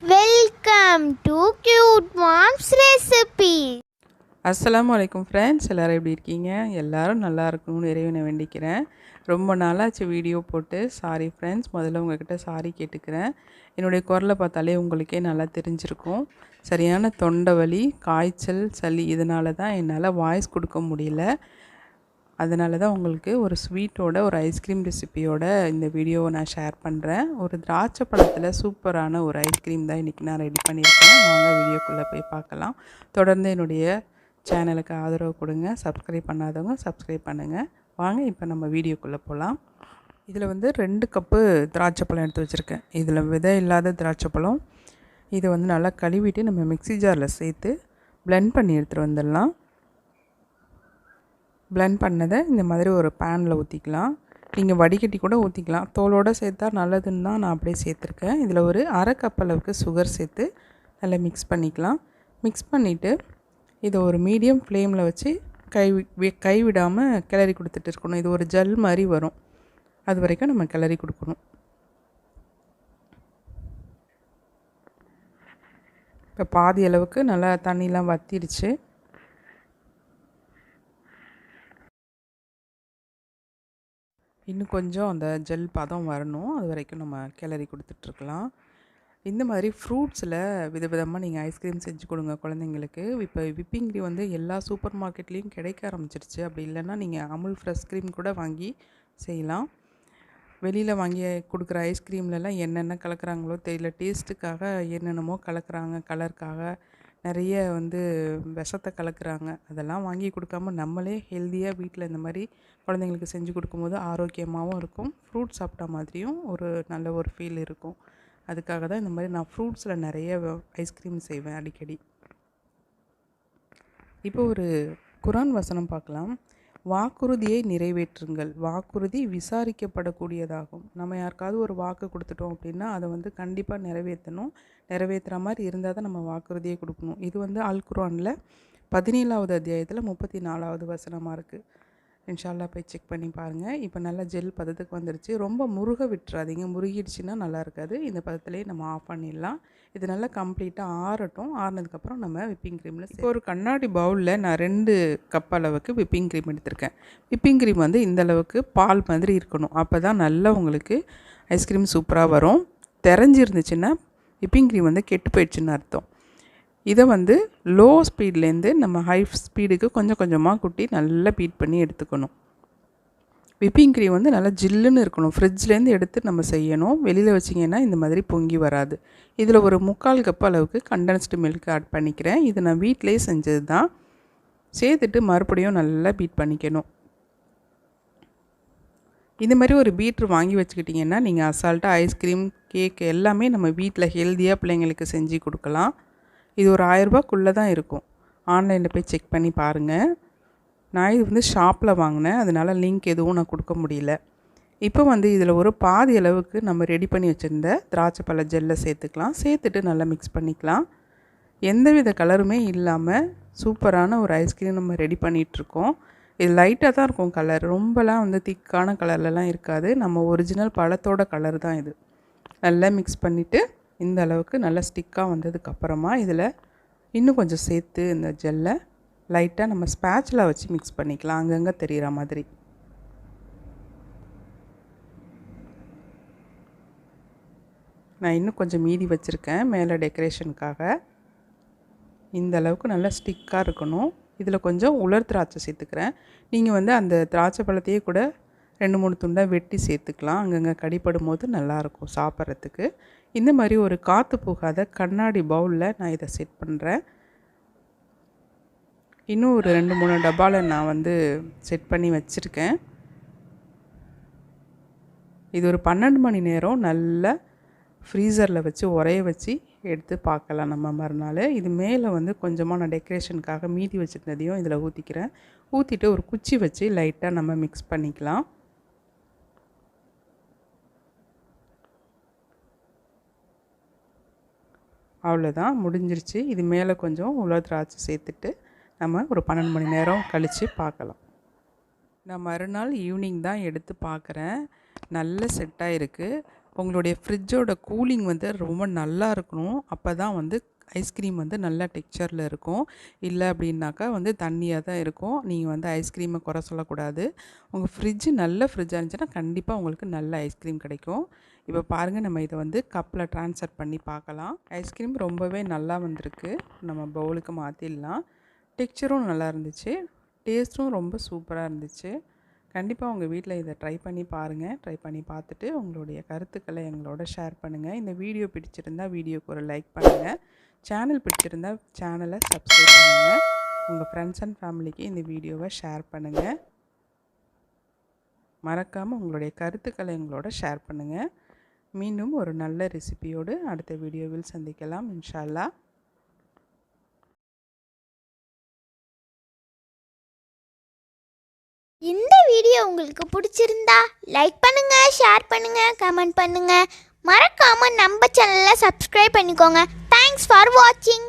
Welcome to cute moms recipe. அஸ்ஸலாமு அலைக்கும் friends, எல்லோரும் எப்படி இருக்கீங்க? எல்லோரும் நல்லா இருக்கணும்னு இறைவனை வேண்டிக்கிறேன். ரொம்ப நாளாச்சு வீடியோ போட்டு. சாரி ஃப்ரெண்ட்ஸ், முதல்ல உங்கள்கிட்ட சாரி கேட்டுக்கிறேன். என்னுடைய குரலை பார்த்தாலே உங்களுக்கே நல்லா தெரிஞ்சிருக்கும். சரியான தொண்டை வலி, காய்ச்சல், சளி, இதனால தான் என்னால் வாய்ஸ் கொடுக்க முடியல. அதனால தான் உங்களுக்கு ஒரு ஸ்வீட்டோட ஒரு ஐஸ்கிரீம் ரெசிபியோட இந்த வீடியோவை நான் ஷேர் பண்ணுறேன். ஒரு திராட்சை பழத்தில் சூப்பரான ஒரு ஐஸ்கிரீம் தான் இன்றைக்கி நான் ரெடி பண்ணியிருக்கேன். வாங்க வீடியோக்குள்ளே போய் பார்க்கலாம். தொடர்ந்து என்னுடைய சேனலுக்கு ஆதரவு கொடுங்க. சப்ஸ்கிரைப் பண்ணாதவங்க சப்ஸ்கிரைப் பண்ணுங்கள். வாங்க இப்போ நம்ம வீடியோக்குள்ளே போகலாம். இதில் 2 கப்பு திராட்சை பழம் எடுத்து வச்சுருக்கேன். இதில் விதை இல்லாத திராட்சை பழம். இதை நல்லா கழுவிட்டு நம்ம மிக்ஸி ஜாரில் சேர்த்து பிளெண்ட் பண்ணி எடுத்துகிட்டு வந்துடலாம். பிளெண்ட் பண்ணதை இந்த மாதிரி ஒரு பேனில் ஊற்றிக்கலாம். நீங்கள் வடிகட்டி கூட ஊற்றிக்கலாம். தோலோடு சேர்த்தா நல்லதுன்னு தான் நான் அப்படியே சேர்த்துருக்கேன். இதில் ஒரு அரை கப் அளவுக்கு சுகர் சேர்த்து நல்லா மிக்ஸ் பண்ணிக்கலாம். மிக்ஸ் பண்ணிவிட்டு இதை ஒரு மீடியம் ஃப்ளேமில் வச்சு கைவிடாமல் கிளறி கொடுத்துட்டு இருக்கணும். இது ஒரு ஜல் மாதிரி வரும், அது வரைக்கும் நம்ம கிளறி கொடுக்கணும். இப்போ பாதி அளவுக்கு நல்லா தண்ணிலாம் வற்றிடுச்சு. இன்னும் கொஞ்சம் அந்த ஜெல் பதம் வரணும், அது வரைக்கும் நம்ம கிளறி கொடுத்துட்ருக்கலாம். இந்த மாதிரி ஃப்ரூட்ஸில் விதவிதமாக நீங்கள் ஐஸ்கிரீம் செஞ்சு கொடுங்க குழந்தைங்களுக்கு. இப்போ விப்பிங் க்ரீம் எல்லா சூப்பர் மார்க்கெட்லேயும் கிடைக்க ஆரம்பிச்சிருச்சு. அப்படி இல்லைன்னா நீங்கள் அமுல் ஃப்ரெஷ் க்ரீம் கூட வாங்கி செய்யலாம். வெளியில் வாங்கி கொடுக்குற ஐஸ்கிரீம்லலாம் என்னென்ன கலக்கிறாங்களோ தெரியல. டேஸ்ட்டுக்காக என்னென்னமோ கலக்கிறாங்க, கலருக்காக நிறைய விஷத்தை கலக்கிறாங்க. அதெல்லாம் வாங்கி கொடுக்காம நம்மளே ஹெல்த்தியாக வீட்டில் இந்த மாதிரி குழந்தைங்களுக்கு செஞ்சு கொடுக்கும்போது ஆரோக்கியமாகவும் இருக்கும், ஃப்ரூட் சாப்பிட்டா மாதிரியும் ஒரு நல்ல ஒரு ஃபீல் இருக்கும். அதுக்காக தான் இந்த மாதிரி நான் ஃப்ரூட்ஸில் நிறைய ஐஸ்கிரீம் செய்வேன் அடிக்கடி. இப்போ ஒரு குரான் வசனம் பார்க்கலாம். வாக்குறுதியை நிறைவேற்றுங்கள், வாக்குறுதி விசாரிக்கப்படக்கூடியதாகும். நம்ம யாருக்காவது ஒரு வாக்கு கொடுத்துட்டோம் அப்படின்னா அதை கண்டிப்பாக நிறைவேற்றணும். நிறைவேற்றுற மாதிரி இருந்தால் தான் நம்ம வாக்குறுதியை கொடுக்கணும். இது அல் குர்ஆனில் 17வது அத்தியாயத்தில் 34வது வசனமாக இருக்குது. இன்ஷால்லா போய் செக் பண்ணி பாருங்கள். இப்போ நல்லா ஜெல் பதத்துக்கு வந்துடுச்சு. ரொம்ப முருக விட்டுறாதீங்க, முருகிடுச்சுன்னா நல்லா இருக்காது. இந்த பதத்துலேயே நம்ம ஆஃப் பண்ணிடலாம். இது நல்லா கம்ப்ளீட்டாக ஆறட்டும். ஆறினதுக்கப்புறம் நம்ம விப்பிங் க்ரீமில் இப்போ ஒரு கண்ணாடி பவுலில் நான் 2 கப் அளவுக்கு விப்பிங் க்ரீம் எடுத்திருக்கேன். விப்பிங் க்ரீம் இந்த அளவுக்கு பால் மாதிரி இருக்கணும். அப்போ தான் நல்லா உங்களுக்கு ஐஸ்கிரீம் சூப்பராக வரும். தெரிஞ்சிருந்துச்சுன்னா விப்பிங் க்ரீம் கெட்டு போயிடுச்சுன்னு அர்த்தம். இதை லோ ஸ்பீட்லேருந்து நம்ம ஹை ஸ்பீடுக்கு கொஞ்சம் கொஞ்சமாக கூட்டி நல்லா பீட் பண்ணி எடுத்துக்கணும். விப்பிங் க்ரீம் நல்லா ஜில்லுன்னு இருக்கணும். ஃப்ரிட்ஜ்லேருந்து எடுத்து நம்ம செய்யணும். வெளியில் வச்சிங்கன்னா இந்த மாதிரி பொங்கி வராது. இதில் ஒரு 3/4 கப் அளவுக்கு கண்டென்ஸ்டு மில்க் ஆட் பண்ணிக்கிறேன். இது நான் வீட்டிலேயே செஞ்சது தான். சேர்த்துட்டு மறுபடியும் நல்லா பீட் பண்ணிக்கணும். இந்த மாதிரி ஒரு பீட்ரு வாங்கி வச்சுக்கிட்டிங்கன்னா நீங்கள் அசால்ட்டாக ஐஸ்கிரீம், கேக் எல்லாமே நம்ம வீட்டில் ஹெல்த்தியாக பிள்ளைங்களுக்கு செஞ்சு கொடுக்கலாம். இது ஒரு 1000 ரூபாய்க்குள்ளே தான் இருக்கும். ஆன்லைனில் போய் செக் பண்ணி பாருங்கள். நான் இது ஷாப்பில் வாங்கினேன், அதனால் லிங்க் எதுவும் நான் கொடுக்க முடியல. இப்போ இதில் ஒரு பாதி அளவுக்கு நம்ம ரெடி பண்ணி வச்சுருந்த திராட்சை பழ ஜெல்லை சேர்த்துக்கலாம். சேர்த்துட்டு நல்லா மிக்ஸ் பண்ணிக்கலாம். எந்தவித கலருமே இல்லாமல் சூப்பரான ஒரு ஐஸ்கிரீம் நம்ம ரெடி பண்ணிகிட்ருக்கோம். இது லைட்டாக தான் இருக்கும் கலர், ரொம்பலாம் திக்கான கலர்லலாம் இருக்காது. நம்ம ஒரிஜினல் பழத்தோட கலர் தான் இது. நல்லா மிக்ஸ் பண்ணிவிட்டு இந்த அளவுக்கு நல்லா ஸ்டிக்காக வந்ததுக்கப்புறமா இதில் இன்னும் கொஞ்சம் சேர்த்து இந்த ஜெல்லை லைட்டாக நம்ம ஸ்பேட்சில் வச்சு மிக்ஸ் பண்ணிக்கலாம், அங்கங்கே தெரிகிற மாதிரி. நான் இன்னும் கொஞ்சம் மீதி வச்சுருக்கேன் மேலே டெக்கரேஷனுக்காக. இந்த அளவுக்கு நல்லா ஸ்டிக்காக இருக்கணும். இதில் கொஞ்சம் உலர் திராட்சை சேர்த்துக்கிறேன். நீங்கள் அந்த திராட்சை பழத்தையே கூட 2-3 துண்டாக வெட்டி சேர்த்துக்கலாம். அங்கங்கே கடிப்படும் போது நல்லாயிருக்கும் சாப்பிட்றதுக்கு. இந்த மாதிரி ஒரு காற்று போகாத கண்ணாடி பவுலில் நான் இதை செட் பண்ணுறேன். இன்னும் ஒரு 2-3 டப்பாவில் நான் செட் பண்ணி வச்சுருக்கேன். இது ஒரு 12 மணி நேரம் நல்லா ஃப்ரீசரில் வச்சு உரைய வச்சு எடுத்து பார்க்கலாம் நம்ம மறுநாள். இது மேலே கொஞ்சமாக நான் டெக்கரேஷனுக்காக மீதி வச்சுருந்ததையும் இதில் ஊற்றிக்கிறேன். ஊற்றிட்டு ஒரு குச்சி வச்சு லைட்டாக நம்ம மிக்ஸ் பண்ணிக்கலாம். அவ்வளோதான், முடிஞ்சிருச்சு. இது மேலே கொஞ்சம் உலர் திராட்சை சேர்த்துட்டு நம்ம ஒரு 12 மணி நேரம் கழித்து பார்க்கலாம். நான் மறுநாள் ஈவினிங் தான் எடுத்து பார்க்குறேன். நல்ல செட் ஆகிருக்கு. உங்களுடைய ஃப்ரிட்ஜோட கூலிங் வந்து ரொம்ப நல்லா இருக்கணும். அப்போ தான் வந்து ஐஸ்கிரீம் வந்து நல்ல டெக்ஸ்சரில் இருக்கும். இல்லை அப்படின்னாக்கா வந்து தண்ணியாக தான் இருக்கும். நீங்கள் வந்து ஐஸ்கிரீமை குறை சொல்லக்கூடாது. உங்கள் ஃப்ரிட்ஜு நல்ல ஃப்ரிட்ஜாக இருந்துச்சுன்னா கண்டிப்பாக உங்களுக்கு நல்ல ஐஸ்கிரீம் கிடைக்கும். இப்போ பாருங்கள், நம்ம இதை வந்து கப்பில் ட்ரான்ஸ்ஃபர் பண்ணி பார்க்கலாம். ஐஸ்கிரீம் ரொம்பவே நல்லா வந்திருக்கு. நம்ம பவுலுக்கு மாற்றிடலாம். டெக்ஸ்சரும் நல்லா இருந்துச்சு, டேஸ்ட்டும் ரொம்ப சூப்பராக இருந்துச்சு. கண்டிப்பாக உங்கள் வீட்டில் இதை ட்ரை பண்ணி பாருங்கள். ட்ரை பண்ணி பார்த்துட்டு உங்களுடைய கருத்துக்களை எங்களோட ஷேர் பண்ணுங்கள். இந்த வீடியோ பிடிச்சிருந்தா வீடியோக்கு ஒரு லைக் பண்ணுங்கள். சேனல் பிடிச்சிருந்தா சேனலை சப்ஸ்கிரைப் பண்ணுங்கள். உங்கள் ஃப்ரெண்ட்ஸ் அண்ட் ஃபேமிலிக்கு இந்த வீடியோவை ஷேர் பண்ணுங்கள். மறக்காமல் உங்களுடைய கருத்துக்களை எங்களோட ஷேர் பண்ணுங்கள். மீண்டும் ஒரு நல்ல ரெசிபியோடு அடுத்த வீடியோவில் சந்திக்கலாம் இன்ஷா அல்லாஹ். இந்த வீடியோ உங்களுக்கு பிடிச்சிருந்தா லைக் பண்ணுங்க, ஷேர் பண்ணுங்க, கமெண்ட் பண்ணுங்க. மறக்காம நம்ம சேனலை சப்ஸ்கிரைப் பண்ணிக்கோங்க. தேங்க்ஸ் ஃபார் வாட்சிங்.